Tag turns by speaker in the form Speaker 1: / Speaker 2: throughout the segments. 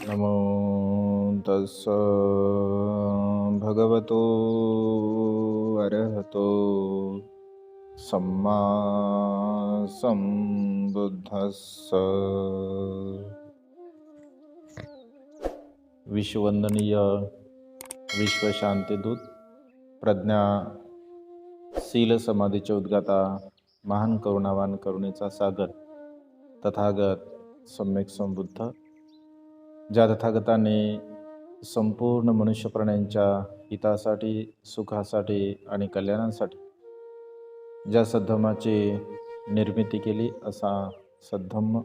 Speaker 1: नमो तस्स भगवतो अरहतो सम्मा संबुद्धस्स। विश्ववंदनीय विश्वशांतीदूत प्रज्ञा शील समाधीचे उद्गाता महान करुणावान करुणेचा सागर तथागत सम्यक संबुद्ध, ज्या तथागताने संपूर्ण मनुष्य प्राण्यांच्या हितासाठी, सुखासाठी आणि कल्याणासाठी ज्या सद्धम्माची निर्मिती केली, असा सद्धम्म,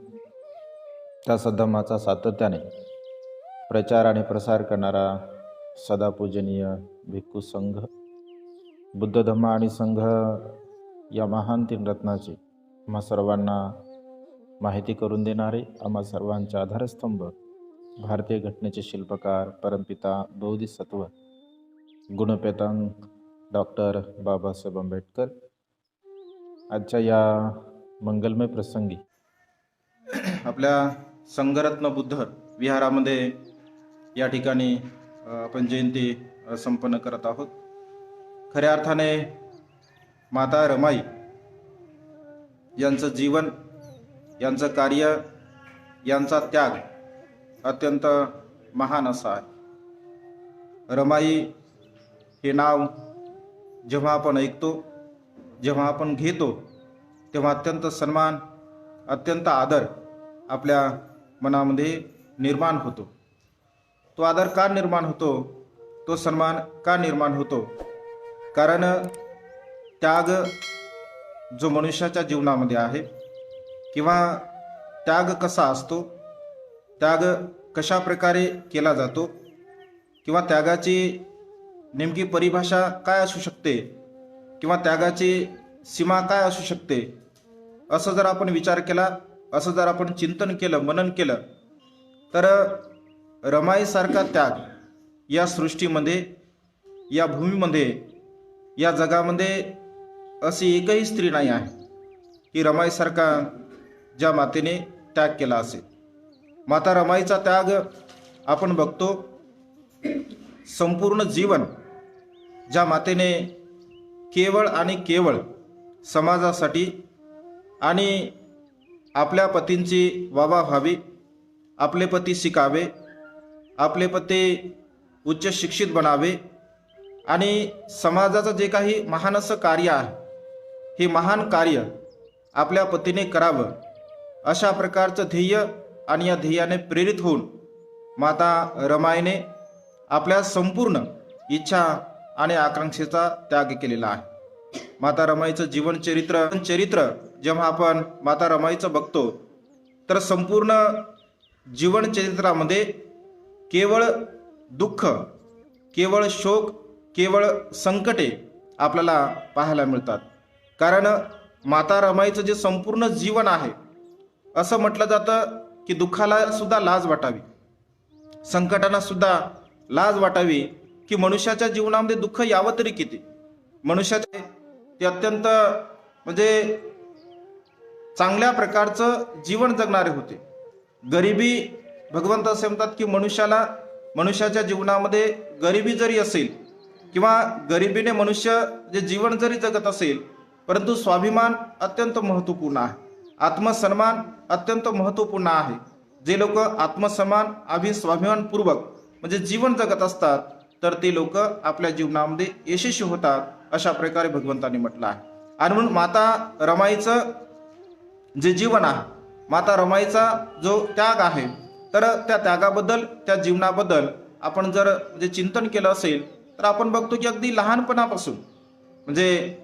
Speaker 1: त्या सद्धम्माचा सातत्याने प्रचार आणि प्रसार करणारा सदापूजनीय भिक्खू संघ, बुद्ध धम्म आणि संघ या महान तीन रत्नाची आम्हा सर्वांना माहिती करून देणारे, आम्हा सर्वांचे आधारस्तंभ, भारतीय घटनेचे शिल्पकार, परमपिता बोधिसत्व गुणपेतांग डॉक्टर बाबासाहेब आंबेडकर, आजच्या या मंगलमय प्रसंगी आपल्या संघरत्न बुद्ध विहारामध्ये या ठिकाणी आपण जयंती संपन्न करत आहोत. खऱ्या अर्थाने माता रमाई यांचं जीवन, यांचं कार्य, यांचा त्याग अत्यंत महान असा आहे. रमाई हे नाव जेव्हा आपण ऐकतो, जेव्हा आपण घेतो, तेव्हा अत्यंत सन्मान, अत्यंत आदर आपल्या मनामध्ये निर्माण होतो. तो आदर का निर्माण होतो, तो सन्मान का निर्माण होतो? कारण त्याग जो मनुष्याच्या जीवनामध्ये आहे, किंवा त्याग कसा असतो, त्याग कशा प्रकारे केला जातो, किंवा त्यागाची नेमकी परिभाषा काय असू शकते, किंवा त्यागाची सीमा काय असू शकते, असं जर आपण विचार केला, असं जर आपण चिंतन केलं, मनन केलं, तर रमाईसारखा त्याग या सृष्टीमध्ये, या भूमीमध्ये, या जगामध्ये अशी एकही स्त्री नाही आहे की रमाईसारखा ज्या मातेने त्याग केला असेल. माता रमाईचा त्याग आपण बघतो. संपूर्ण जीवन ज्या मातेने केवळ आणि केवळ समाजासाठी आणि आपल्या पतींची वावा व्हावी, आपले पती शिकावे, आपले पती उच्च शिक्षित बनावे आणि समाजाचं जे काही महान असं कार्य आहे, हे महान कार्य आपल्या पतीने करावं, अशा प्रकारचं ध्येय आणि या ध्येयाने प्रेरित होऊन माता रमाईने आपल्या संपूर्ण इच्छा आणि आकांक्षेचा त्याग केलेला आहे. माता रमाईचं जीवन चरित्र जेव्हा आपण माता रमाईचं बघतो, तर संपूर्ण जीवन चरित्रामध्ये केवळ दुःख, केवळ शोक, केवळ संकटे आपल्याला पाहायला मिळतात. कारण माता रमाईचं जे संपूर्ण जीवन आहे, असं म्हटलं जातं की दुःखाला सुद्धा लाज वाटावी, संकटांना सुद्धा लाज वाटावी, की मनुष्याच्या जीवनामध्ये दुःख यावं तरी किती. मनुष्याचे ते अत्यंत म्हणजे चांगल्या प्रकारचं जीवन जगणारे होते. गरिबी, भगवंत असे म्हणतात की मनुष्याच्या जीवनामध्ये गरिबी जरी असेल, किंवा गरिबीने मनुष्य जे जीवन जरी जगत असेल, परंतु स्वाभिमान अत्यंत महत्त्वपूर्ण आहे, आत्मसन्मान अत्यंत महत्त्वपूर्ण आहे. जे लोक आत्मसन्मान स्वाभिमानपूर्वक म्हणजे जीवन जगत असतात, तर ते लोक आपल्या जीवनामध्ये यशस्वी होतात, अशा प्रकारे भगवंतांनी म्हटलं आहे. आणि म्हणून माता रमाईचं जे जीवन आहे, माता रमाईचा जो त्याग आहे, तर त्या त्यागाबद्दल, त्या जीवनाबद्दल आपण जर म्हणजे चिंतन केलं असेल, तर आपण बघतो की अगदी लहानपणापासून म्हणजे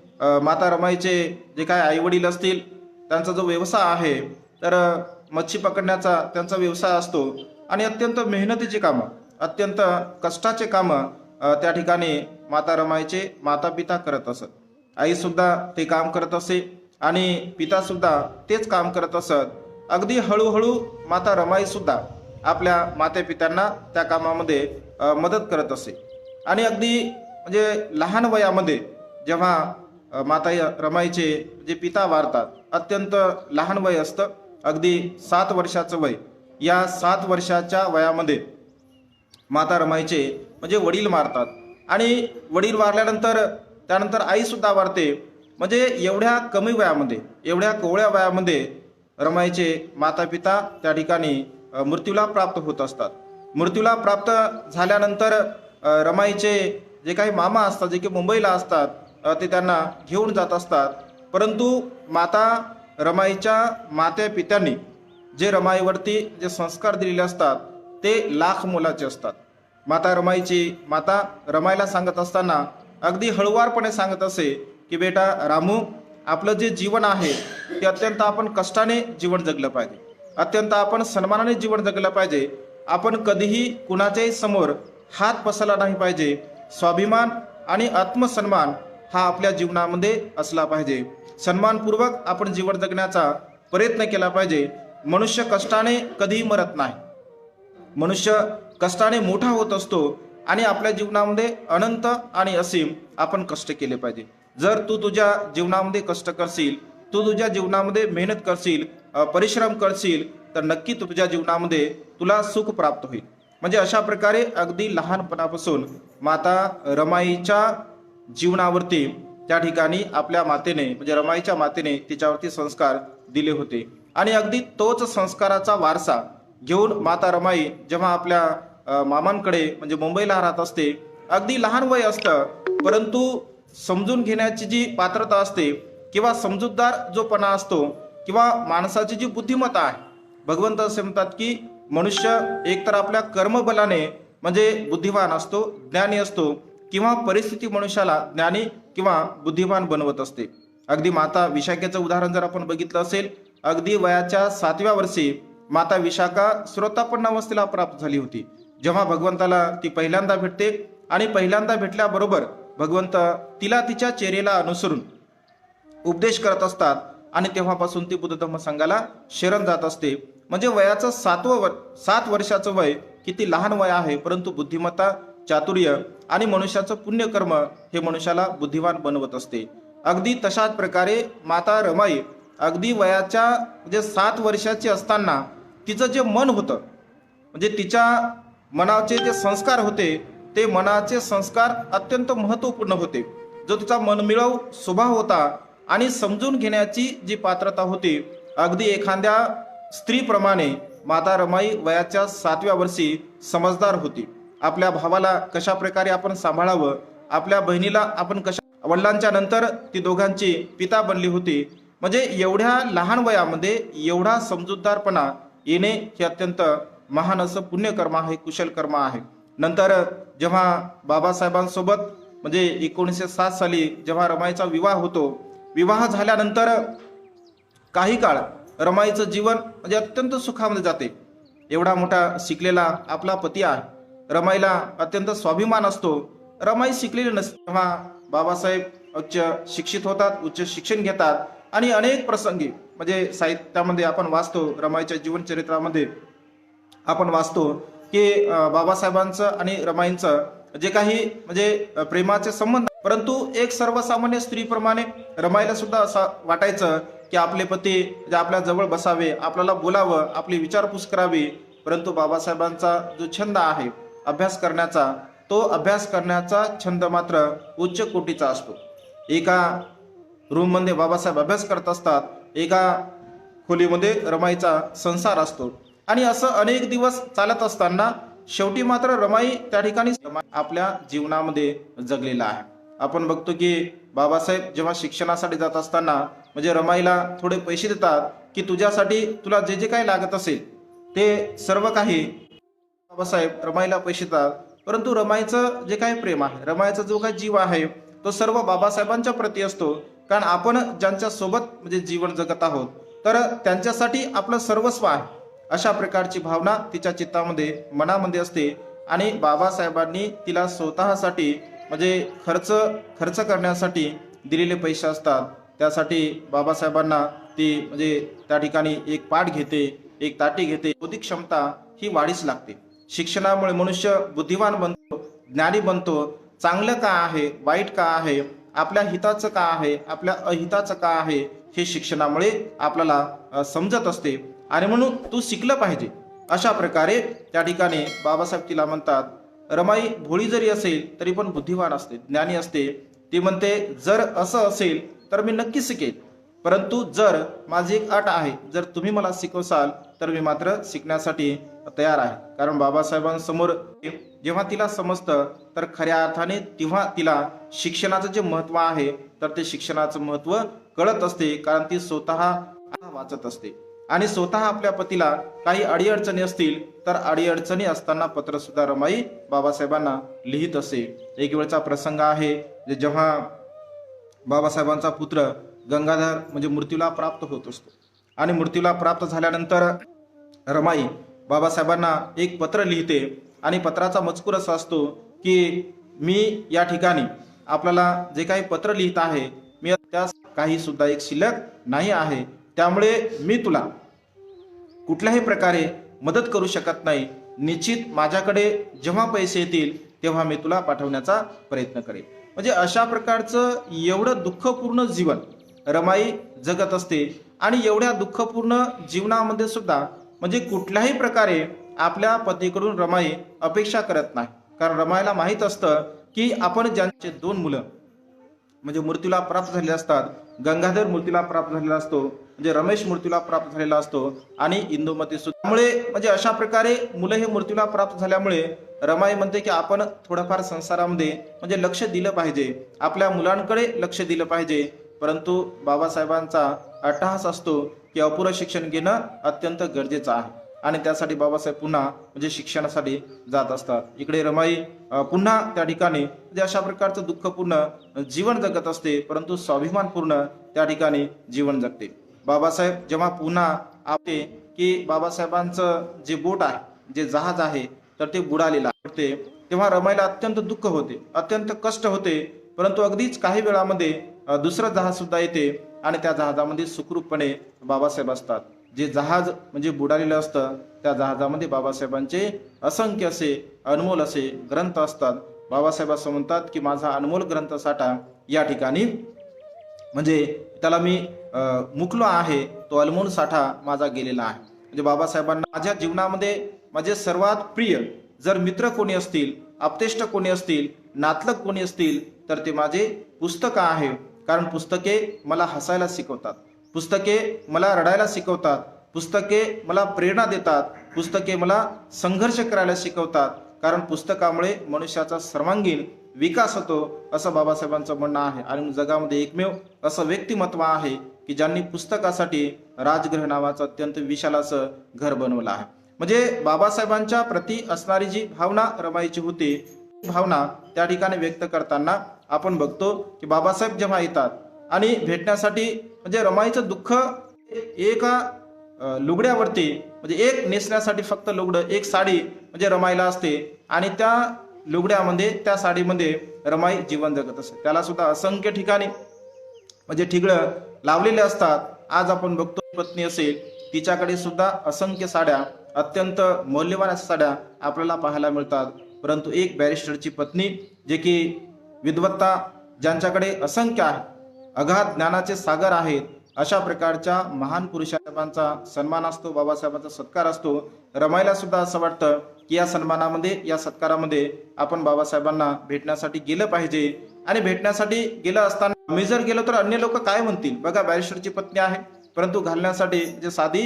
Speaker 1: माता रमाईचे जे काय आईवडील असतील, त्यांचा जो व्यवसाय आहे, तर मच्छी पकडण्याचा त्यांचा व्यवसाय असतो, आणि अत्यंत मेहनतीची कामं, अत्यंत कष्टाचे कामं त्या ठिकाणी माता रमाईचे माता पिता करत असत. आईसुद्धा ते काम करत असे आणि पितासुद्धा तेच काम करत असत. अगदी हळूहळू माता रमाईसुद्धा आपल्या मातेपित्यांना त्या कामामध्ये मदत करत असे. आणि अगदी म्हणजे लहान वयामध्ये जेव्हा माता रमाईचे जे पिता वारतात, अत्यंत लहान वय असतं, अगदी 7 वर्षाचं वय. या 7 वर्षाच्या वयामध्ये माता रमाईचे म्हणजे वडील मारतात आणि वडील वारल्यानंतर त्यानंतर आई सुद्धा वारते. म्हणजे एवढ्या कमी वयामध्ये, एवढ्या कोवळ्या वयामध्ये रमाईचे माता पिता त्या ठिकाणी मृत्यूला प्राप्त होत असतात. मृत्यूला प्राप्त झाल्यानंतर रमाईचे जे काही मामा असतात, जे की मुंबईला असतात, ते त्यांना घेऊन जात असतात. परंतु माता रमाईच्या माते पित्यांनी जे रमाईवरती जे संस्कार दिलेले असतात ते लाख मोलाचे असतात. माता रमाईची माता रमाईला सांगत असताना अगदी हळुवारपणे सांगत असे की बेटा रामू, आपलं जे जीवन आहे ते अत्यंत आपण कष्टाने जीवन जगलं पाहिजे, अत्यंत आपण सन्मानाने जीवन जगलं पाहिजे. आपण कधीही कुणाच्याही समोर हात पसरला नाही पाहिजे. स्वाभिमान आणि आत्मसन्मान हा आपल्या जीवनामध्ये असला पाहिजे. सन्मानपूर्वक आपण जीवन जगण्याचा प्रयत्न केला पाहिजे. मनुष्य कष्टाने कधीही मरत नाही. मनुष्य कष्टाने मोठा होत असतो आणि आपल्या जीवनामध्ये अनंत आणि असीम आपण कष्ट केले पाहिजे. जर तू तुझ्या जीवनामध्ये कष्ट करशील, तू तुझ्या जीवनामध्ये मेहनत करशील, परिश्रम करशील, तर नक्की तुझ्या जीवनामध्ये तुला सुख प्राप्त होईल. म्हणजे अशा प्रकारे अगदी लहानपणापासून माता रमाईच्या जीवनावरती त्या ठिकाणी आपल्या मातेने म्हणजे रमाईच्या मातेने तिच्यावरती संस्कार दिले होते. आणि अगदी तोच संस्काराचा वारसा घेऊन माता रमाई जेव्हा आपल्या मामांकडे म्हणजे मुंबईला राहत असते, अगदी लहान वय असतं, परंतु समजून घेण्याची जी पात्रता असते किंवा समजूतदार जोपणा असतो किंवा माणसाची जी बुद्धिमत्ता आहे, भगवंत असे म्हणतात की मनुष्य एकतर आपल्या कर्मबलाने म्हणजे बुद्धिवान असतो, ज्ञानी असतो, किंवा परिस्थिती मनुष्याला ज्ञानी किंवा बुद्धिमान बनवत असते. अगदी माता विशाखेचं उदाहरण जर आपण बघितलं असेल, अगदी वयाच्या 7व्या वर्षी माता विशाखा श्रोतापन्नावस्थेला प्राप्त झाली होती. जेव्हा भगवंताला ती पहिल्यांदा भेटते आणि पहिल्यांदा भेटल्याबरोबर भगवंत तिला तिच्या चेहऱ्याला अनुसरून उपदेश करत असतात आणि तेव्हापासून ती बुद्ध धम्म संघाला शरण जात असते. म्हणजे वयाचं 7 वर्षाचं वय किती लहान वय आहे, परंतु बुद्धिमत्ता, चातुर्य आणि मनुष्याचं पुण्यकर्म हे मनुष्याला बुद्धिवान बनवत असते. अगदी तशाच प्रकारे माता रमाई अगदी वयाच्या म्हणजे 7 वर्षाची असताना तिचं जे मन होतं म्हणजे तिच्या मनाचे जे संस्कार होते ते मनाचे संस्कार अत्यंत महत्त्वपूर्ण होते. जो तिचा मनमिळावू स्वभाव होता आणि समजून घेण्याची जी पात्रता होती, अगदी एखाद्या स्त्रीप्रमाणे माता रमाई वयाच्या 7व्या वर्षी समजदार होती. आपल्या भावाला कशा प्रकारे आपण सांभाळावं, आपल्या बहिणीला आपण कशा, वडिलांच्या नंतर ती दोघांची पिता बनली होती. म्हणजे एवढ्या लहान वयामध्ये एवढा समजूतदारपणा येणे हे अत्यंत महान असं पुण्यकर्म आहे, कुशल कर्म आहे. नंतर जेव्हा बाबासाहेबांसोबत म्हणजे 1907 साली जेव्हा रमाईचा विवाह होतो, विवाह झाल्यानंतर काही काळ रमाईचं जीवन म्हणजे अत्यंत सुखामध्ये जाते. एवढा मोठा शिकलेला आपला पती आहे, रमाईला अत्यंत स्वाभिमान असतो. रमाई शिकलेली नसते तेव्हा बाबासाहेब उच्च शिक्षित होतात, उच्च शिक्षण घेतात आणि अनेक प्रसंगी म्हणजे साहित्यामध्ये आपण वाचतो, रमाईच्या जीवनचरित्रामध्ये आपण वाचतो की बाबासाहेबांचं आणि रमाईंचं जे काही म्हणजे प्रेमाचे संबंध, परंतु एक सर्वसामान्य स्त्रीप्रमाणे रमाईला सुद्धा असं वाटायचं की आपले पती जे आपल्या जवळ बसावे, आपल्याला बोलावं, आपली विचारपूस करावी. परंतु बाबासाहेबांचा जो छंद आहे अभ्यास करण्याचा, तो अभ्यास करण्याचा छंद मात्र उच्च कोटीचा असतो. एका रूममध्ये बाबासाहेब अभ्यास करत असतात, एका खोलीमध्ये रमाईचा संसार असतो आणि असं अनेक दिवस चालत असताना शेवटी मात्र रमाई त्या ठिकाणी आपल्या जीवनामध्ये जगलेला आहे. आपण बघतो की बाबासाहेब जेव्हा शिक्षणासाठी जात असताना म्हणजे रमाईला थोडे पैसे देतात की तुझ्यासाठी तुला जे जे काही लागत असेल ते सर्व काही बाबासाहेब रमाईला पैसे देतात. परंतु रमाईचं जे काही प्रेम आहे, रमाईचा जो काही जीव आहे तो सर्व बाबासाहेबांच्या प्रती असतो. कारण आपण ज्यांच्या सोबत म्हणजे जीवन जगत आहोत तर त्यांच्यासाठी आपलं सर्वस्व आहे, अशा प्रकारची भावना तिच्या चित्तामध्ये मनामध्ये असते. आणि बाबासाहेबांनी तिला स्वतःसाठी म्हणजे खर्च करण्यासाठी दिलेले पैसे असतात. त्यासाठी बाबासाहेबांना ती म्हणजे त्या ठिकाणी एक पाठ घेते, एक ताटी घेते. बौद्धिक क्षमता ही वाढीस लागते. शिक्षणामुळे मनुष्य बुद्धिवान बनतो, ज्ञानी बनतो. चांगलं का आहे, वाईट का आहे, आपल्या हिताचं का आहे, आपल्या अहिताचं का आहे, हे शिक्षणामुळे आपल्याला समजत असते आणि म्हणून तू शिकलं पाहिजे. अशा प्रकारे त्या ठिकाणी बाबासाहेब तिला म्हणतात, रमाई भोळी जरी असेल तरी पण बुद्धिवान असते, ज्ञानी असते. ती म्हणते, जर असं असेल तर मी नक्की शिकेल, परंतु जर माझी एक अट आहे, जर तुम्ही मला शिकवसाल तर मी मात्र शिकण्यासाठी तयार आहे. कारण बाबासाहेबांसमोर जेव्हा तिला समजतं तर खऱ्या अर्थाने तेव्हा तिला शिक्षणाचं जे महत्व आहे तर ते शिक्षणाचं महत्व कळत असते. कारण ती स्वतः वाचत असते आणि स्वतः आपल्या पतीला काही अडीअडचणी असतील तर अडीअडचणी असताना पत्र सुद्धा रमाई बाबासाहेबांना लिहित असे. एक वेळचा प्रसंग आहे जेव्हा बाबासाहेबांचा पुत्र गंगाधर म्हणजे मृत्यूला प्राप्त होत असतो आणि मृत्यूला प्राप्त झाल्यानंतर रमाई बाबासाहेबांना एक पत्र लिहिते आणि पत्राचा मजकूर असा असतो की मी या ठिकाणी आपल्याला जे काही पत्र लिहित आहे मी त्यास काही सुद्धा एक शिल्लक नाही आहे, त्यामुळे मी तुला कुठल्याही प्रकारे मदत करू शकत नाही. निश्चित माझ्याकडे जेव्हा पैसे येतील तेव्हा मी तुला पाठवण्याचा प्रयत्न करेन. म्हणजे अशा प्रकारचं एवढं दुःखपूर्ण जीवन रमाई जगत असते आणि एवढ्या दुःखपूर्ण जीवनामध्ये सुद्धा म्हणजे कुठल्याही प्रकारे आपल्या पतीकडून रमाई अपेक्षा करत नाही. कारण रमाईला माहीत असतं की आपण ज्यांचे 2 मुलं म्हणजे मृत्यूला प्राप्त झालेले असतात, गंगाधर मृत्यूला प्राप्त झालेला असतो, म्हणजे रमेश मृत्यूला प्राप्त झालेला असतो आणि इंदुमती सुद्धा. त्यामुळे म्हणजे अशा प्रकारे मुलं हे मृत्यूला प्राप्त झाल्यामुळे रमाई म्हणते की आपण थोडंफार संसारामध्ये म्हणजे लक्ष दिलं पाहिजे, आपल्या मुलांकडे लक्ष दिलं पाहिजे. परंतु बाबासाहेबांचा अट्टहास असतो की अपुरं शिक्षण घेणं अत्यंत गरजेचं आहे आणि त्यासाठी बाबासाहेब पुन्हा म्हणजे शिक्षणासाठी जात असतात. इकडे रमाई पुन्हा त्या ठिकाणी म्हणजे अशा प्रकारचं दुःखपूर्ण जीवन जगत असते, परंतु स्वाभिमानपूर्ण त्या ठिकाणी जीवन जगते. बाबासाहेब जेव्हा पुन्हा आपले की बाबासाहेबांचं जे बोट आहे, जे जहाज आहे तर ते बुडालेलं आहे, तेव्हा रमाईला अत्यंत दुःख होते, अत्यंत कष्ट होते. परंतु अगदीच काही वेळामध्ये दुसरं जहाज सुद्धा येते आणि त्या जहाजामध्ये सुखरूपपणे बाबासाहेब असतात. जे जहाज म्हणजे बुडालेलं असतं त्या जहाजामध्ये बाबासाहेबांचे असंख्य असे अनमोल असे ग्रंथ असतात. बाबासाहेब असं म्हणतात की माझा अनमोल ग्रंथ साठा या ठिकाणी म्हणजे त्याला मी मुकलो आहे, तो अनमोल साठा माझा गेलेला आहे. म्हणजे बाबासाहेबांना माझ्या जीवनामध्ये माझे सर्वात प्रिय जर मित्र कोणी असतील, आप्तेष्ट कोणी असतील, नातलग कोणी असतील तर ते माझे पुस्तकं आहे. कारण पुस्तके मला हसायला शिकवतात, पुस्तके मला रडायला शिकवतात, पुस्तके मला प्रेरणा देतात, पुस्तके मला संघर्ष करायला शिकवतात. कारण पुस्तकामुळे मनुष्याचा सर्वांगीण विकास होतो असं बाबासाहेबांचं म्हणणं आहे. आणि जगामध्ये एकमेव असं व्यक्तिमत्व आहे की ज्यांनी पुस्तकासाठी राजगृह नावाचं अत्यंत विशाल असं घर बनवलं आहे. म्हणजे बाबासाहेबांच्या प्रती असणारी जी भावना रमाईची होती, भावना त्या ठिकाणी व्यक्त करताना आपण बघतो की बाबासाहेब जेव्हा येतात आणि भेटण्यासाठी म्हणजे रमाईचं दुःख एका लुगड्यावरती म्हणजे एक नेसण्यासाठी फक्त लुगडं, एक साडी म्हणजे रमाईला असते आणि त्या लुगड्यामध्ये त्या साडीमध्ये रमाई जीवन जगत असते. त्याला सुद्धा असंख्य ठिकाणी म्हणजे ठिगळं लावलेले असतात. आज आपण बघतो पत्नी असेल तिच्याकडे सुद्धा असंख्य साड्या, अत्यंत मौल्यवान अशा साड्या आपल्याला पाहायला मिळतात. परंतु एक बॅरिस्टरची पत्नी जे की विद्वत्ता ज्यांच्याकडे असंख्य आहे, अगाध ज्ञानाचे सागर आहेत, अशा प्रकारच्या महान पुरुषांचा सन्मान असतो, बाबासाहेबांचा सत्कार असतो. रमाईला सुद्धा असं वाटतं की या सन्मानामध्ये, या सत्कारामध्ये आपण बाबासाहेबांना भेटण्यासाठी गेलं पाहिजे. आणि भेटण्यासाठी गेलं असताना मी जर गेलो तर अन्य लोक काय म्हणतील. बघा, बॅरिस्टरची पत्नी आहे परंतु घालण्यासाठी जे साधी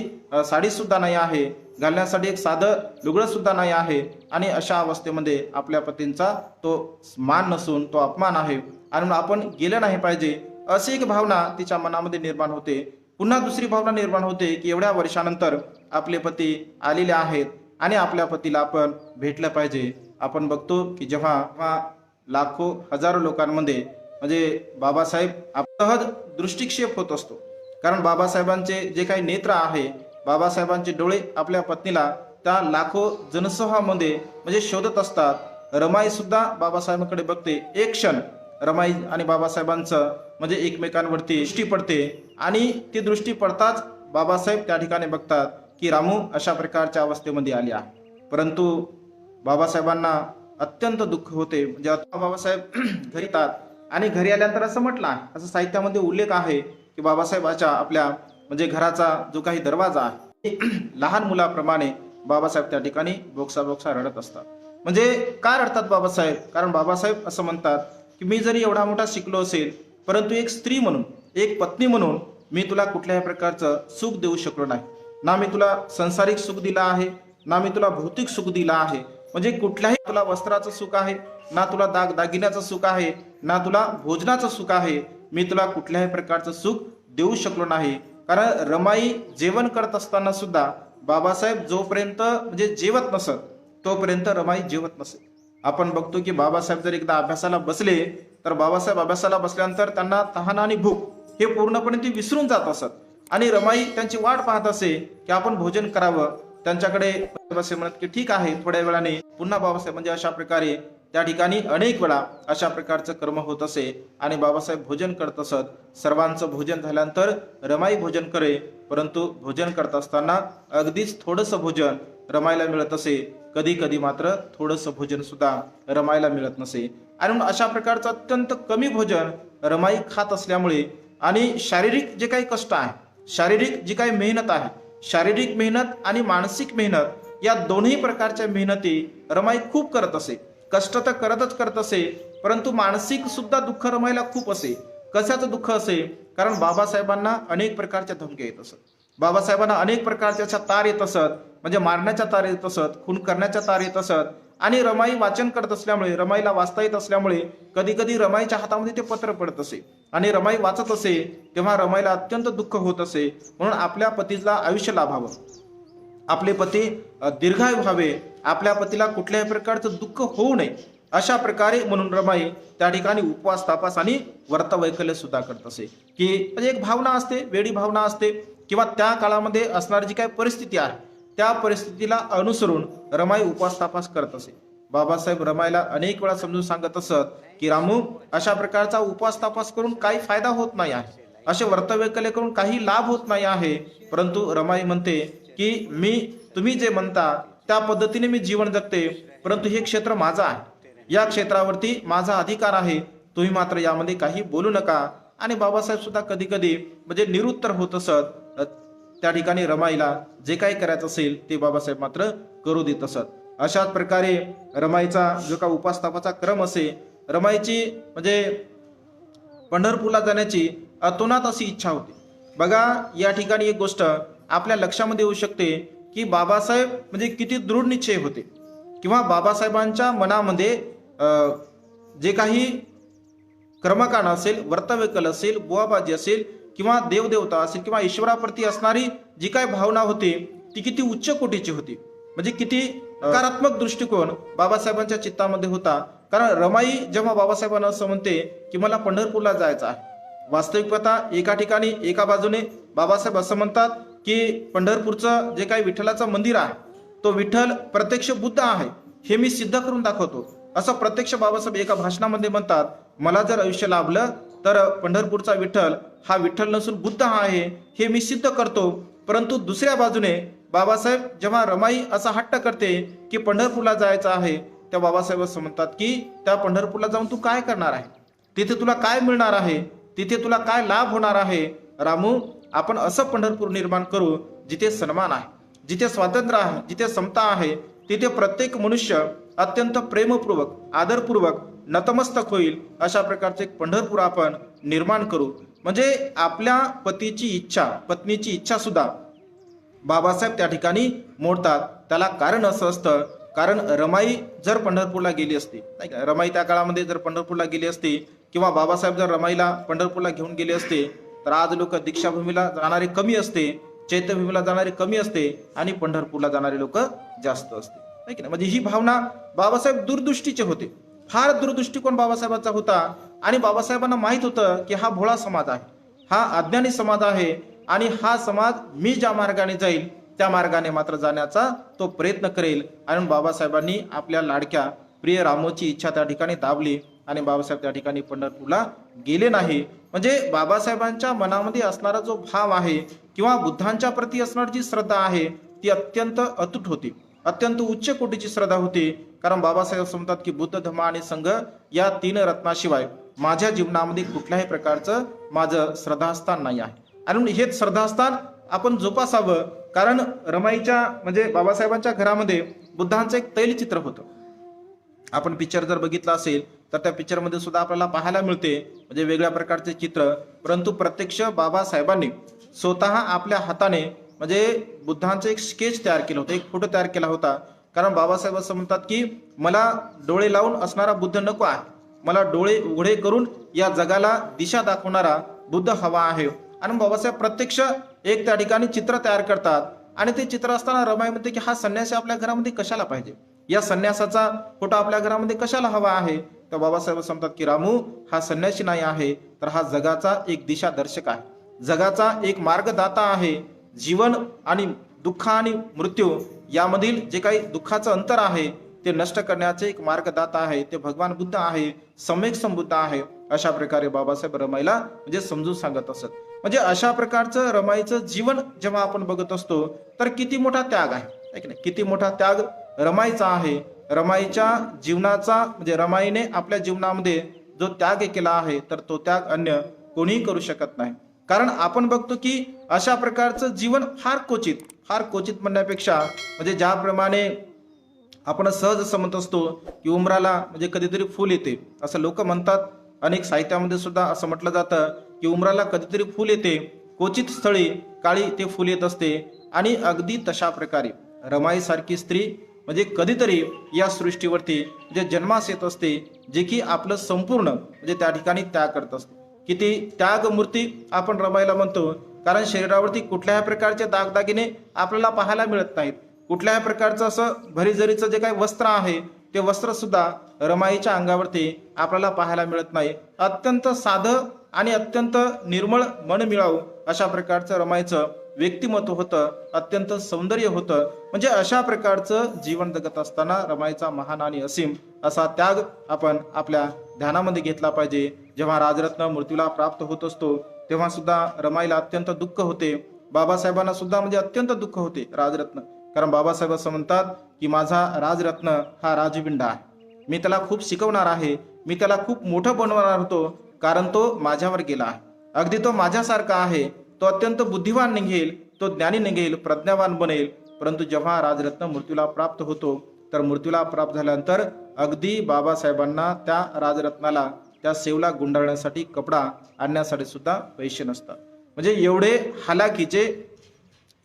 Speaker 1: साडी सुद्धा नाही आहे, घालण्यासाठी एक साधं लुगडं सुद्धा नाही आहे. आणि अशा अवस्थेमध्ये आपल्या पतींचा तो मान नसून तो अपमान आहे आणि आपण गेलं नाही पाहिजे अशी एक भावना तिच्या मनामध्ये निर्माण होते. पुन्हा दुसरी भावना निर्माण होते की एवढ्या वर्षानंतर आपले पती आलेले आहेत आणि आपल्या पतीला आपण भेटलं पाहिजे. आपण बघतो की जेव्हा लाखो हजारो लोकांमध्ये म्हणजे बाबासाहेब सहज दृष्टिक्षेप होत असतो. कारण बाबासाहेबांचे जे काही नेत्र आहे, बाबासाहेबांचे डोळे आपल्या पत्नीला त्या लाखो जनसमूहामध्ये म्हणजे शोधत असतात. रमाई सुद्धा बाबासाहेबांकडे बघते. एक क्षण रमाई आणि बाबासाहेबांचं म्हणजे एकमेकांवरती दृष्टी पडते आणि ती दृष्टी पडताच बाबासाहेब त्या ठिकाणी बघतात की रामू अशा प्रकारच्या अवस्थेमध्ये आली आहे. परंतु बाबासाहेबांना अत्यंत दुःख होते. म्हणजे बाबासाहेब घरी येतात आणि घरी आल्यानंतर असं म्हटलं आहे, असं साहित्यामध्ये उल्लेख आहे की बाबासाहेबाच्या आपल्या म्हणजे घराचा जो काही दरवाजा आहे लहान मुलाप्रमाणे बाबासाहेब त्या ठिकाणी बोक्सा रडत असतात. म्हणजे का रडतात बाबासाहेब? कारण बाबासाहेब असं म्हणतात की मी जरी एवढा मोठा शिकलो असेल, परंतु एक स्त्री म्हणून, एक पत्नी म्हणून मी तुला कुठल्याही प्रकारचं सुख देऊ शकलो नाही. ना मी तुला सांसारिक सुख दिलं आहे, ना मी तुला भौतिक सुख दिलं आहे. म्हणजे कुठल्याही, तुला वस्त्राचं सुख आहे, ना तुला दागिन्याचं सुख आहे, ना तुला भोजनाचं सुख आहे. मी तुला कुठल्याही प्रकारचं सुख देऊ शकलो नाही. कारण रमाई जेवण करत असताना सुद्धा बाबासाहेब जोपर्यंत म्हणजे जेवत नसत तोपर्यंत रमाई जेवत नसे. आपण बघतो की बाबासाहेब जर एकदा अभ्यासाला बसले तर बाबासाहेब अभ्यासाला बसल्यानंतर त्यांना तहान आणि भूक हे पूर्णपणे ते विसरून जात असत आणि रमाई त्यांची वाट पाहत असे की आपण भोजन करावं. त्यांच्याकडे बाबासाहेब म्हणत की ठीक आहे, थोड्या वेळाने पुन्हा बाबासाहेब म्हणजे अशा प्रकारे त्या ठिकाणी अनेक वेळा अशा प्रकारचं कर्म होत असे आणि बाबासाहेब भोजन करत असत. सर्वांचं भोजन झाल्यानंतर रमाई भोजन करे, परंतु भोजन करत असताना अगदीच थोडंसं भोजन रमाईला मिळत असे. कधी कधी मात्र थोडंसं भोजन सुद्धा रमाईला मिळत नसे. आणि अशा प्रकारचं अत्यंत कमी भोजन रमाई खात असल्यामुळे आणि शारीरिक जे काही कष्ट आहे, शारीरिक जी काही मेहनत आहे, शारीरिक मेहनत आणि मानसिक मेहनत या दोन्ही प्रकारच्या मेहनती रमाई खूप करत असे. कष्ट तर करत असे, परंतु मानसिक सुद्धा दुःख रमाईला खूप असे. कशाचं दुःख असे? कारण बाबासाहेबांना अनेक प्रकारच्या धमक्या येत असत, बाबासाहेबांना अनेक प्रकारच्या तार येत असत, म्हणजे मारण्याच्या तार येत असत, खून करण्याच्या तार येत असत. आणि रमाई वाचन करत असल्यामुळे, रमाईला वाचता येत असल्यामुळे कधी कधी रमाईच्या हातामध्ये ते पत्र पडत असे आणि रमाई वाचत असे तेव्हा रमाईला अत्यंत दुःख होत असे. म्हणून आपल्या पतीला आयुष्य लाभावं, आपले पती दीर्घायू व्हावे, आपल्या पतीला कुठल्याही प्रकारचं दुःख होऊ नये अशा प्रकारे म्हणून रमाई त्या ठिकाणी उपवास, तापास आणि व्रतवैकल्य सुद्धा करत असे. की म्हणजे एक भावना असते, वेडी भावना असते, किंवा त्या काळामध्ये असणारी जी काही परिस्थिती आहे त्या परिस्थितीला अनुसरून रमाई उपवास तापास करत असे. बाबासाहेब रमाईला अनेक वेळा समजून सांगत असत की रामू, अशा प्रकारचा उपवास तापास करून काही फायदा होत नाही आहे, असे व्रतवैकल्य करून काही लाभ होत नाही आहे. परंतु रमाई म्हणते की तुम्ही जे म्हणता त्या पद्धतीने मी जीवन जगते, परंतु हे क्षेत्र माझं आहे, या क्षेत्रावरती माझा अधिकार आहे, तुम्ही मात्र यामध्ये काही बोलू नका. आणि बाबासाहेब सुद्धा कधी कधी म्हणजे निरुत्तर होत असत. त्या ठिकाणी रमाईला जे काही करायचं असेल ते बाबासाहेब मात्र करू देत असत. अशाच प्रकारे रमाईचा जो का उपास तापाचा क्रम असे, रमाईची म्हणजे पंढरपूरला जाण्याची अतोनात अशी इच्छा होती. बघा, या ठिकाणी एक गोष्ट आपल्या लक्षामध्ये येऊ शकते की बाबासाहेब म्हणजे किती दृढ निश्चय होते, किंवा बाबासाहेबांच्या मनामध्ये जे काही कर्मकांड असेल, व्रतवैकल्य असेल, बुवाबाजी असेल, किंवा देवदेवता असेल, किंवा ईश्वराप्रती असणारी जी काही भावना होती ती किती उच्च कोटीची होती. म्हणजे किती सकारात्मक दृष्टिकोन बाबासाहेबांच्या चित्तामध्ये होता. कारण रमाई जेव्हा बाबासाहेबांना असं म्हणते की मला पंढरपूरला जायचं आहे, वास्तविकता एका ठिकाणी एका बाजूने बाबासाहेब असं म्हणतात की पंढरपूरचं जे काही विठ्ठलाचं मंदिर आहे तो विठ्ठल प्रत्यक्ष बुद्ध आहे, हे मी सिद्ध करून दाखवतो, असं प्रत्यक्ष बाबासाहेब एका भाषणामध्ये म्हणतात. मला जर आयुष्य लाभलं तर पंढरपूरचा विठ्ठल हा विठ्ठल नसून बुद्ध आहे, हे मी सिद्ध करतो. परंतु दुसऱ्या बाजूने बाबासाहेब जेव्हा रमाई असा हट्ट करते की पंढरपूरला जायचं आहे, त्या बाबासाहेब असं म्हणतात की त्या पंढरपूरला जाऊन तू काय करणार आहे, तिथे तुला काय मिळणार आहे, तिथे तुला काय लाभ होणार आहे? रामू, आपण असं पंढरपूर निर्माण करू जिथे सन्मान आहे, जिथे स्वातंत्र्य आहे, जिथे समता आहे, तिथे प्रत्येक मनुष्य अत्यंत प्रेमपूर्वक, आदरपूर्वक नतमस्तक होईल, अशा प्रकारचे एक पंढरपूर आपण निर्माण करू. म्हणजे आपल्या पतीची इच्छा, पत्नीची इच्छा सुद्धा बाबासाहेब त्या ठिकाणी मोडतात. त्याला कारण असं असतं, कारण रमाई जर पंढरपूरला गेली असती, नाही का, रमाई त्या काळामध्ये जर पंढरपूरला गेली असती, किंवा बाबासाहेब जर रमाईला पंढरपूरला घेऊन गेले असते, तर आज लोक दीक्षाभूमीला जाणारे कमी असते, चैत्यभूमीला जाणारे कमी असते आणि पंढरपूरला जाणारे लोक जास्त असते, नाही की. म्हणजे ही भावना बाबासाहेब दूरदृष्टीचे होते, फार दूरदृष्टिकोन बाबासाहेबांचा होता. आणि बाबासाहेबांना माहित होतं की हा भोळा समाज आहे, हा अज्ञानी समाज आहे, आणि हा समाज मी ज्या मार्गाने जाईल त्या मार्गाने मात्र जाण्याचा तो प्रयत्न करेल. आणि बाबासाहेबांनी आपल्या लाडक्या प्रिय रामोची इच्छा त्या ठिकाणी दाबली आणि बाबासाहेब त्या ठिकाणी पंढरपूरला गेले नाही. म्हणजे बाबासाहेबांच्या मनामध्ये असणारा जो भाव आहे किंवा बुद्धांच्या प्रती असणारी जी श्रद्धा आहे ती अत्यंत अतूट होती, अत्यंत उच्च कोटीची श्रद्धा होती. कारण बाबासाहेब म्हणतात की बुद्ध, धम्म आणि संघ या तीन रत्नाशिवाय माझ्या जीवनामध्ये कुठल्याही प्रकारचं माझं श्रद्धास्थान नाही आहे. आणि हेच श्रद्धास्थान आपण जोपासावं. कारण रमाईच्या म्हणजे बाबासाहेबांच्या घरामध्ये बुद्धांचं एक तैलचित्र होतं. आपण पिक्चर जर बघितला असेल तर त्या पिक्चरमध्ये सुद्धा आपल्याला पाहायला मिळते म्हणजे वेगळ्या प्रकारचे चित्र. परंतु प्रत्यक्ष बाबासाहेबांनी स्वतः आपल्या हाताने म्हणजे बुद्धांचं एक स्केच तयार केलं होतं, एक फोटो तयार केला होता. कारण बाबासाहेब असं म्हणतात की मला डोळे लावून असणारा बुद्ध नको आहे, मला डोळे उघडे करून या जगाला दिशा दाखवणारा बुद्ध हवा आहे. आणि बाबासाहेब प्रत्यक्ष एक त्या ठिकाणी चित्र तयार करतात. आणि ते चित्र असताना रमाई म्हणते की हा संन्यासी आपल्या घरामध्ये कशाला पाहिजे, या संन्यासाचा फोटो आपल्या घरामध्ये कशाला हवा आहे. तर बाबासाहेब सांगतात की रामू, हा संन्यासी नाही आहे, तर हा जगाचा एक दिशादर्शक आहे, जगाचा एक मार्गदाता आहे. जीवन आणि दुःख आणि मृत्यू यामधील जे काही दुःखाचं अंतर आहे ते नष्ट करण्याचे एक मार्गदाता आहे, ते भगवान बुद्ध आहे, सम्यक संबुद्ध आहे. अशा प्रकारे बाबासाहेब रमाईला म्हणजे समजून सांगत असत. म्हणजे अशा प्रकारचं रमाईचं जीवन जेव्हा आपण बघत असतो तर किती मोठा त्याग आहे की नाही, किती मोठा त्याग रमाईचा आहे. रमाईच्या जीवनाचा म्हणजे रमाईने आपल्या जीवनामध्ये जो त्याग केला आहे तर तो त्याग अन्य कोणीही करू शकत नाही. कारण आपण बघतो की अशा प्रकारचं जीवन फार क्वचित म्हणण्यापेक्षा म्हणजे ज्याप्रमाणे आपण सहज समजत असतो की उमराला म्हणजे कधीतरी फूल येते असं लोक म्हणतात. अनेक साहित्यामध्ये सुद्धा असं म्हटलं जातं की उमराला कधीतरी फूल येते, क्वचित स्थळी काळी ते फूल येत असते. आणि अगदी तशा प्रकारे रमाई सारखी स्त्री म्हणजे कधीतरी या सृष्टीवरती म्हणजे जन्मास येत असते, जे की आपलं संपूर्ण म्हणजे त्या ठिकाणी त्याग करत असते. किती त्याग मूर्ती आपण रमाईला म्हणतो. कारण शरीरावरती कुठल्याही प्रकारचे दागदागिने आपल्याला पाहायला मिळत नाहीत. कुठल्याही प्रकारचं असं भरीजरीचं जे काही वस्त्र आहे ते वस्त्र सुद्धा रमाईच्या अंगावरती आपल्याला पाहायला मिळत नाही. अत्यंत साधं आणि अत्यंत निर्मळ मन मिळावं अशा प्रकारचं रमाईचं व्यक्तिमत्व होतं, अत्यंत सौंदर्य होतं. म्हणजे अशा प्रकारचं जीवन जगत असताना रमाईचा महान आणि असीम असा त्याग आपण आपल्या ध्यानामध्ये घेतला पाहिजे. जेव्हा राजरत्न मृत्यूला प्राप्त होत असतो तेव्हा सुद्धा रमाईला अत्यंत दुःख होते. बाबासाहेबांना सुद्धा म्हणजे अत्यंत दुःख होते राजरत्न. कारण बाबासाहेब असं म्हणतात की माझा राजरत्न हा राजबिंडा आहे, मी त्याला खूप शिकवणार आहे, मी त्याला खूप मोठं बनवणार होतो, कारण तो माझ्यावर गेला आहे. अगदी तो माझ्यासारखा आहे, तो अत्यंत बुद्धिवान निघेल, तो ज्ञानी निघेल, प्रज्ञावान बनेल. परंतु जेव्हा राजरत्न मृत्यूला प्राप्त होतो तर मृत्यूला प्राप्त झाल्यानंतर अगदी बाबासाहेबांना त्या राजरत्नाला त्या सेवला गुंडाळण्यासाठी कपडा आणण्यासाठी सुद्धा पैसे नसतात. म्हणजे एवढे हालाकीचे,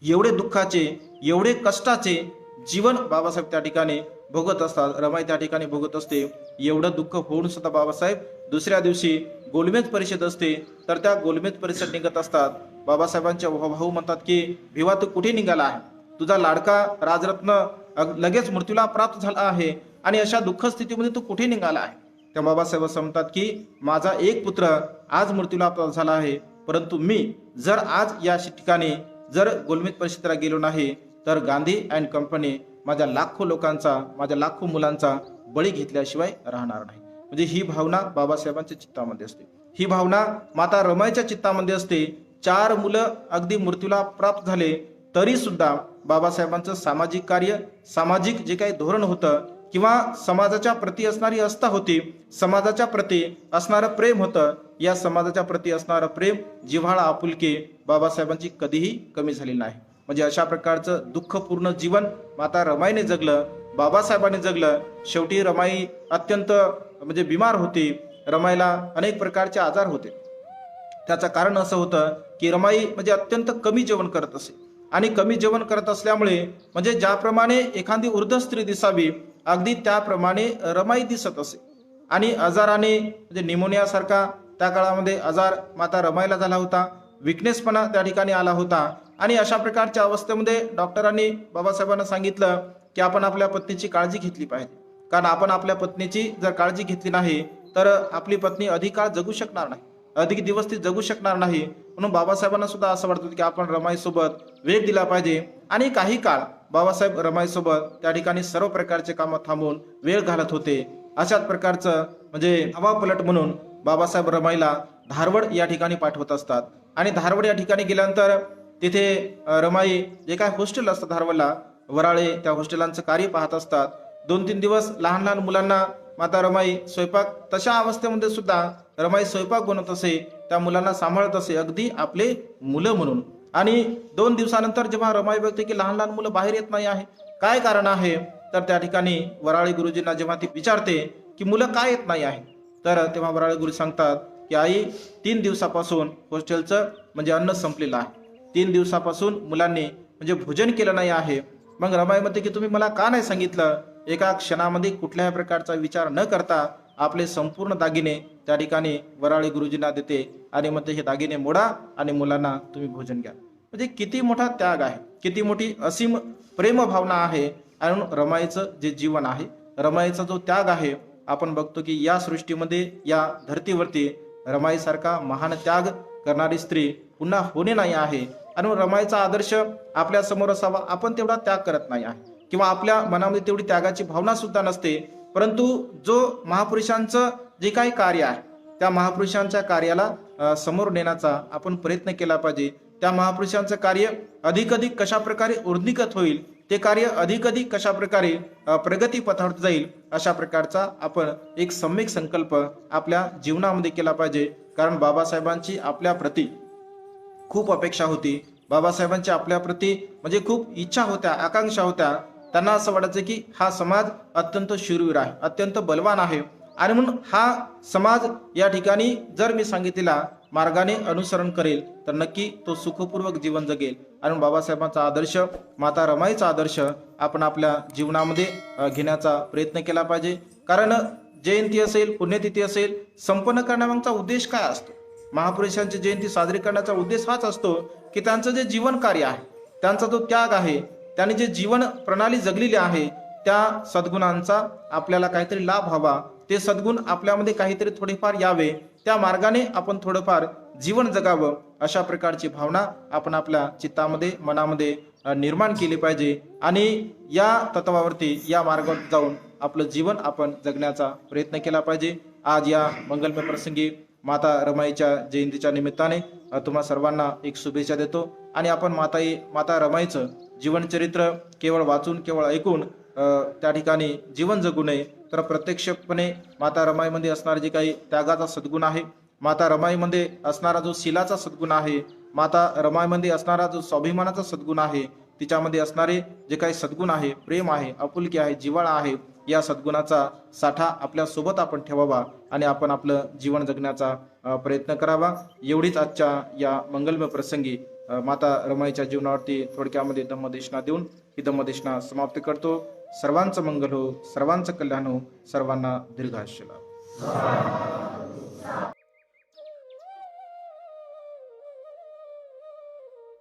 Speaker 1: एवढे दुःखाचे, एवढे कष्टाचे जीवन बाबासाहेब त्या ठिकाणी भोगत असतात, रमाई त्या ठिकाणी भोगत असते. एवढं दुःख होऊन सुद्धा बाबासाहेब दुसऱ्या दिवशी गोलमेज परिषद असते तर त्या गोलमेज परिषद निघत असतात. बाबासाहेबांचे भाऊ म्हणतात की भिवा तू कुठे निघाला आहे, तुझा लाडका राजरत्न लगेच मृत्यूला प्राप्त झाला आहे आणि अशा दुःख स्थितीमध्ये तू कुठे निघाला आहे. त्या बाबासाहेब असं म्हणतात की माझा एक पुत्र आज मृत्यूला प्राप्त झाला आहे, परंतु मी जर आज या ठिकाणी जर गोलमेज परिषदेला गेलो नाही तर गांधी अँड कंपनी माझ्या लाखो लोकांचा, माझ्या लाखो मुलांचा बळी घेतल्याशिवाय राहणार नाही. म्हणजे ही भावना बाबासाहेबांच्या चित्तामध्ये असते, ही भावना माता रमाईच्या चित्तामध्ये असते. 4 मुलं अगदी मृत्यूला प्राप्त झाले तरी सुद्धा बाबासाहेबांचं सामाजिक कार्य, सामाजिक जे काही धोरण होतं किंवा समाजाच्या प्रती असणारी आस्था होती, समाजाच्या प्रती असणारं प्रेम होतं, या समाजाच्या प्रती असणारं प्रेम, जिव्हाळा, आपुलकी बाबासाहेबांची कधीही कमी झाली नाही. म्हणजे अशा प्रकारचं दुःखपूर्ण जीवन माता रमाईने जगलं, बाबासाहेबांनी जगलं. शेवटी रमाई अत्यंत म्हणजे बिमार होती, रमाईला अनेक प्रकारचे आजार होते. त्याचं कारण असं होतं की रमाई म्हणजे अत्यंत कमी जेवण करत असे आणि कमी जेवण करत असल्यामुळे म्हणजे ज्याप्रमाणे एखादी वृद्ध स्त्री दिसावी अगदी त्याप्रमाणे रमाई दिसत असे. आणि आजाराने म्हणजे निमोनिया सारखा त्या काळामध्ये आजार माता रमाईला झाला होता, विकनेसपणा त्या ठिकाणी आला होता. आणि अशा प्रकारच्या अवस्थेमध्ये डॉक्टरांनी बाबासाहेबांना सांगितलं की आपण आपल्या पत्नीची काळजी घेतली पाहिजे, कारण आपण आपल्या पत्नीची जर काळजी घेतली नाही तर आपली पत्नी अधिक काळ जगू शकणार नाही, अधिक दिवस ती जगू शकणार नाही. म्हणून बाबासाहेबांना सुद्धा असं वाटतं की आपण रमाईसोबत वेळ दिला पाहिजे. आणि काही काळ बाबासाहेब रमाईसोबत त्या ठिकाणी सर्व प्रकारचे कामं थांबवून वेळ घालत होते. अशाच प्रकारचं म्हणजे हवापलट म्हणून बाबासाहेब रमाईला धारवड या ठिकाणी पाठवत असतात. आणि धारवड या ठिकाणी गेल्यानंतर तिथे रमाई जे काय हॉस्टेल असतात धारवडला, वराळे, त्या हॉस्टेलांचं कार्य पाहत असतात. 2-3 दिवस लहान लहान मुलांना माता रमाई स्वयंपाक तशा अवस्थेमध्ये सुद्धा रमाई स्वयंपाक बनवत असे, त्या मुलांना सांभाळत असे, अगदी आपले मुलं म्हणून. आणि 2 दिवसानंतर जेव्हा रमाई बघते की लहान लहान मुलं बाहेर येत नाही आहे, काय कारण आहे, तर त्या ठिकाणी वराळी गुरुजींना जेव्हा ती विचारते की मुलं काय येत नाही आहे, तर तेव्हा वराळी गुरु सांगतात की आई 3 दिवसापासून हॉस्टेलचं म्हणजे अन्न संपलेलं आहे, 3 दिवसापासून मुलांनी म्हणजे भोजन केलं नाही आहे. मग रमाई म्हणते की तुम्ही मला का नाही सांगितलं. एका क्षणामध्ये कुठल्याही प्रकारचा विचार न करता आपले संपूर्ण दागिने त्या ठिकाणी वराळी गुरुजींना देते आणि म्हणते हे दागिने मोडा आणि मुलांना तुम्ही भोजन घ्या. म्हणजे किती मोठा त्याग आहे, किती मोठी असीम प्रेम भावना आहे. आणि रमाईचं जे जीवन आहे, रमाईचा जो त्याग आहे, आपण बघतो की या सृष्टीमध्ये या धर्तीवरती रमाईसारखा महान त्याग करणारी स्त्री पुन्हा होणे नाही आहे. आणि रमाईचा आदर्श आपल्या समोर असावा, आपण तेवढा त्याग करत नाही आहे किंवा आपल्या मनामध्ये तेवढी त्यागाची भावना सुद्धा नसते. परंतु जो महापुरुषांचं जे काही कार्य आहे, त्या महापुरुषांच्या कार्याला समोर नेण्याचा आपण प्रयत्न केला पाहिजे. त्या महापुरुषांचं कार्य अधिकाधिक कशा प्रकारे उर्दिगत होईल, ते कार्य अधिकाधिक कशा प्रकारे प्रगती पथावर जाईल, अशा प्रकारचा आपण एक सम्यक संकल्प आपल्या जीवनामध्ये केला पाहिजे. कारण बाबासाहेबांची आपल्या प्रती खूप अपेक्षा होती, बाबासाहेबांची आपल्या प्रती म्हणजे खूप इच्छा होत्या, आकांक्षा होत्या. त्यांना असं वाटायचं की हा समाज अत्यंत शूरवीर आहे, अत्यंत बलवान आहे, आणि म्हणून हा समाज या ठिकाणी जर मी सांगितलेला मार्गाने अनुसरण करेल तर नक्की तो सुखपूर्वक जीवन जगेल. आणि बाबासाहेबांचा आदर्श, माता रमाईचा आदर्श आपण आपल्या जीवनामध्ये घेण्याचा प्रयत्न केला पाहिजे. कारण जयंती असेल, पुण्यतिथी असेल, संपन्न करण्यामागचा उद्देश काय असतो? महापुरुषांची जयंती साजरी करण्याचा उद्देश हाच असतो की त्यांचं जे जीवन कार्य आहे, त्यांचा जो त्याग आहे, त्यांनी जे जीवन प्रणाली जगलेली आहे, त्या सद्गुणांचा आपल्याला काहीतरी लाभ व्हावा, ते सद्गुण आपल्यामध्ये काहीतरी थोडेफार यावे, त्या मार्गाने आपण थोडंफार जीवन जगावं, अशा प्रकारची भावना आपण आपल्या चित्तामध्ये, मनामध्ये निर्माण केली पाहिजे. आणि या तत्वावरती, या मार्गावर जाऊन आपलं जीवन आपण जगण्याचा प्रयत्न केला पाहिजे. आज या मंगलमय प्रसंगी माता रमाईच्या जयंतीच्या निमित्ताने तुम्हा सर्वांना एक शुभेच्छा देतो. आणि आपण माता रमाईचं जीवनचरित्र केवळ वाचून, केवळ ऐकून त्या ठिकाणी जीवन जगू नये, तर प्रत्यक्षपणे माता रमाईमध्ये असणारे जे काही त्यागाचा सद्गुण आहे, माता रमाईमध्ये असणारा जो शिलाचा सद्गुण आहे, माता रमाईमध्ये असणारा जो स्वाभिमानाचा सद्गुण आहे, तिच्यामध्ये असणारे जे काही सद्गुण आहे, प्रेम आहे, आपुलकी आहे, जिव्हाळा आहे, या सद्गुणाचा साठा आपल्या सोबत आपण ठेवावा आणि आपण आपलं जीवन जगण्याचा प्रयत्न करावा. एवढीच आजच्या या मंगलमय प्रसंगी माता रमाईच्या जीवनावरती थोडक्यामध्ये धम्मदेशना देऊन ही धम्मदेशना समाप्त करतो. सर्वांचं मंगल हो, सर्वांचं कल्याण हो, सर्वांना दीर्घायुष्य लाभो.